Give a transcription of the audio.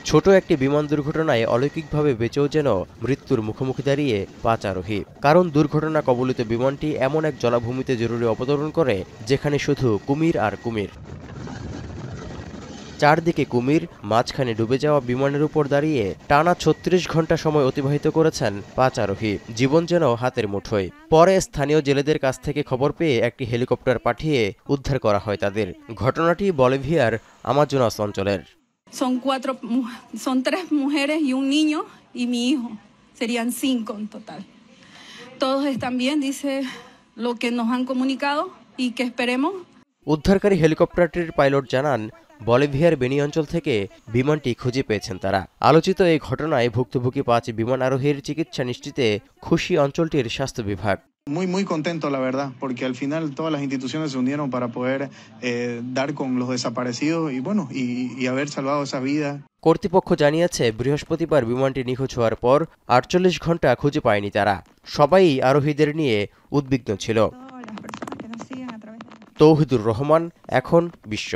ছোট একটি বিমান দুর্ঘটনায় অলৌকিকভাবে বেঁচেও যেন মৃত্যুর মুখোমুখি দাঁড়িয়ে ৫ আরোহী। কারণ দুর্ঘটনা কবলিত বিমানটি এমন এক জলাভূমিতে জরুরি অবতরণ করে যেখানে শুধু কুমির আর কুমির। চারদিকে কুমির, মাঝখানে ডুবে যাওয়া বিমানের উপর দাঁড়িয়ে টানা ৩৬ ঘন্টা সময় অতিবাহিত করেছেন ৫ আরোহী। জীবন যেন হাতের মুঠোয়। পরে স্থানীয় জেলেদের কাছ থেকে খবর পেয়ে একটি হেলিকপ্টার পাঠিয়ে উদ্ধার করা হয় তাদের। ঘটনাটি বলিভিয়ার আমাজোনাস অঞ্চলের। Son tres mujeres y un niño y mi hijo. Serían 5 en total. Todos están bien, dice lo que nos han comunicado y que esperemos. উদ্ধারকারী হেলিকপ্টারটির পাইলট জানান, বলিভিয়ার বেনি অঞ্চল থেকে বিমানটি খুঁজে পেয়েছেন তারা। আলোচিত এই ঘটনায় ভুক্তভোগী ৫ বিমান আরোহীর চিকিৎসা নিশ্চিতে খুশি অঞ্চলটির স্বাস্থ্য বিভাগ। Muy contento, la verdad, porque al final todas las instituciones se unieron para poder dar con los desaparecidos y bueno, y haber salvado esas vidas. কর্তৃপক্ষ জানিয়েছে, বৃহস্পতিবার বিমানটি নিখোঁজ হওয়ার পর ৪৮ ঘন্টা খুঁজে পায়নি তারা। সবাই আরোহীদের নিয়ে উদ্বিগ্ন ছিল। তৌহিদুর রহমান, এখন বিশ্ব।